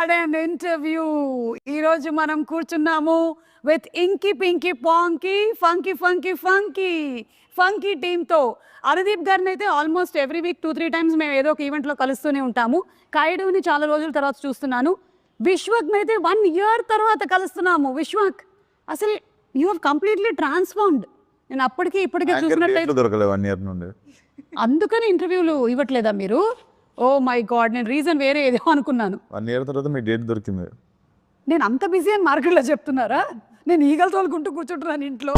And interview ఈరోజు మనం కూర్చున్నాము with inky pinky ponky funky funky funky funky టీమ్తో. అనుదీప్ గారిని అయితే ఆల్మోస్ట్ ఎవ్రీ వీక్ 2-3 టైమ్స్ మేము ఏదో ఒక ఈవెంట్లో కలుస్తూనే ఉంటాము. కాయుడుని చాలా రోజుల తర్వాత చూస్తున్నాను. విశ్వక్ని అయితే 1 year తర్వాత కలుస్తున్నాము. విశ్వక్, అసలు యూ హ్యావ్ కంప్లీట్లీ ట్రాన్స్ఫార్మ్డ్. నేను అప్పటికి ఇప్పటికే చూసినట్లయితే దొరకలేదు 1 year నుండి, అందుకని ఇంటర్వ్యూలు ఇవ్వట్లేదా మీరు? ఓ మై గాడ్, నేను రీజన్ వేరే ఏదో అనుకున్నాను. 1 year తర్వాత మీ డేట్ దొరికింది. నేను అంత బిజీ అని మార్కెట్లో చెప్తున్నారా? నేను ఈగలు తోలుకుంటూ కూర్చుంటున్నాను ఇంట్లో.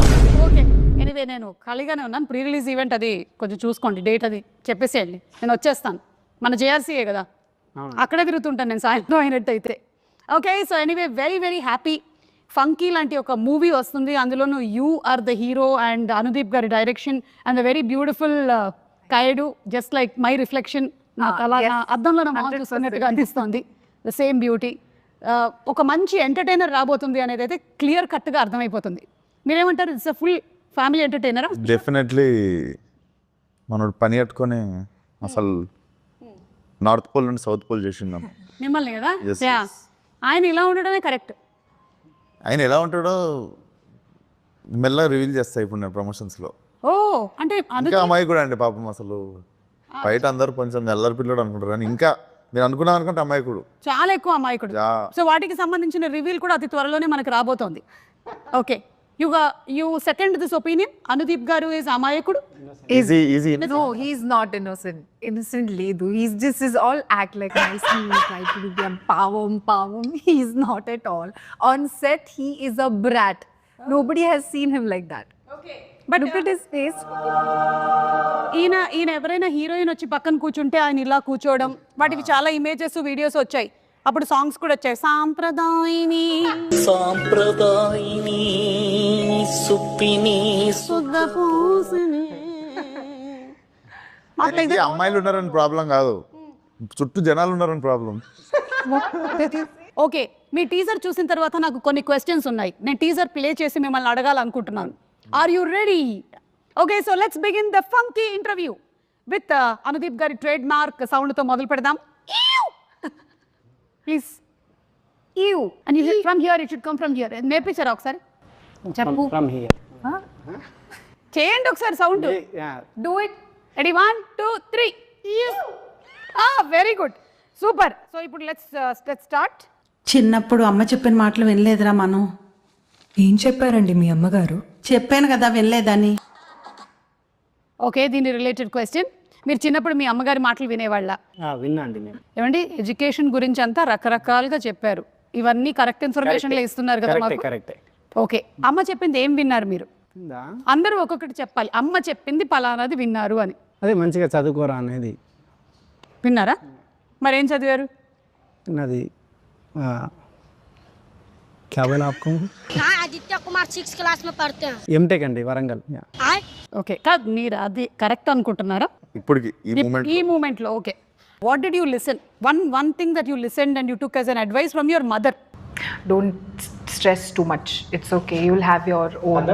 ఓకే, ఎనివే నేను ఖాళీగానే ఉన్నాను. ప్రీ రిలీజ్ ఈవెంట్ అది కొంచెం చూసుకోండి, డేట్ అది చెప్పేసేయండి, నేను వచ్చేస్తాను. మన జేఆర్సీయే కదా, అక్కడే తిరుగుతుంటాను నేను సాయంత్రం అయినట్టయితే. Okay, so anyway very very happy. Funky లాంటి ఒక మూవీ వస్తుంది, అందులోనూ you are the hero and Anudeep గారి direction and the very beautiful Kayadu, just like my reflection. నాకు అలా అద్దంలో నా మొహం చూస్తున్నట్టుగా అనిపిస్తుంది. The same beauty. ఒక మంచి ఎంటర్టైనర్ రాబోతుంది అనేది అయితే క్లియర్ కట్గా అర్థమైపోతుంది. మీరేమంటారు? ఇట్స్ అ ఫుల్ ఫ్యామిలీ ఎంటర్టైనరా? డెఫినెట్లీ. మనోడు పని కట్టుకొని అసలు నార్త్ పోల్ నుండి సౌత్ పోల్ చేసిందాం మిమ్మల్ని కదా. ఆయన ఇలా ఉండడమే కరెక్ట్. ఆయన ఎలా ఉంటాడో మెల్లగా రివీల్ చేస్తాయి ఇప్పుడు నేను ప్రమోషన్స్లో. ఓ అంటే ఇంకా అమ్మాయి కూడా అండి పాపం. అసలు బయట అందరూ కొంచెం ఎల్లరి పిల్లడు అనుకుంటారు, కానీ ఇంకా మీరు అనుకున్నాం అనుకుంటే అమాయకుడు, చాలా ఎక్కువ అమాయకుడు. సో వాటికి సంబంధించిన రివీల్ కూడా అతి త్వరలోనే మనకు రాబోతోంది. Okay, you second this opinion? Anudeep garu is అమాయకుడు? easy. No, he's not innocent. Innocent ledu. He's just is all act like nicely, try to be pavam. He's not at all. On set, he is a brat. Nobody has seen him like that. Okay. But look at his face. ఈయన ఎవరైనా heroine వచ్చి పక్కన కూర్చుంటే ఆయన ఇలా కూర్చోవడం, వాటికి చాలా ఇమేజెస్ వీడియోస్ వచ్చాయి. అప్పుడు సాంగ్స్ కూడా వచ్చాయి. సాంప్రదాయిని సుప్పిని సుద్దపూసిని. అమ్మాయిలు ఉన్నారని ప్రాబ్లం కాదు, చుట్టూ జనాలు ఉన్నారని ప్రాబ్లం. ఓకే, మీ టీజర్ చూసిన తర్వాత నాకు కొన్ని క్వశ్చన్స్ ఉన్నాయి. నేను టీజర్ ప్లే చేసి మిమ్మల్ని అడగాలనుకుంటున్నాను. Are you ready? Okay, so let's begin the funky interview with Anudeep గారి ట్రేడ్ మార్క్ సౌండ్తో మొదలు పెడదాం. Please you and you from here, it should come from here. నేర్పించారా ఒకసారి? చెప్పు. From here. చేయండి ఒకసారి sound. Do it. Ready 1 2 3. Very good, super. So ఇప్పుడు లెట్స్ స్టార్ట్. చిన్నప్పుడు అమ్మ చెప్పిన మాటలు వినలేదురా మనం. ఏం చెప్పారండి మీ అమ్మగారు? చెప్పాను కదా వినలేదని. ఓకే, దీని రిలేటెడ్ క్వశ్చన్. మీరు చిన్నప్పుడు మీ అమ్మగారి మాటలు వినేవాళ్ళ? విన్నా అండి నేను. ఏమండి, ఎడ్యుకేషన్ గురించి అంతా రకరకాలుగా చెప్పారు. ఇవన్నీ కరెక్ట్ ఇన్ఫర్మేషన్లో ఇస్తున్నారు కదా మాకు. కరెక్టే. ఓకే, అమ్మ చెప్పింది ఏం విన్నారు మీరు? అందరూ ఒక్కొక్కటి చెప్పాలి. అమ్మ చెప్పింది పలానాది విన్నారు అని. అదే మంచిగా చదువుకోరా అనేది విన్నారా? మరేం చదివారు? అది क्या बोला आपको? आदित्य कुमार 6th क्लास में पढ़ते हैं. ఎంటెక్ అండి, వరంగల్. ఓకే, కాదు మీరు అది కరెక్ట్ అనుకుంటున్నారా ఇప్పటికి ఈ మూమెంట్లో? Okay, what did you listen? One thing that you listened and you took as an advice from your mother. Don't stress too much. It's okay. You'll have your own.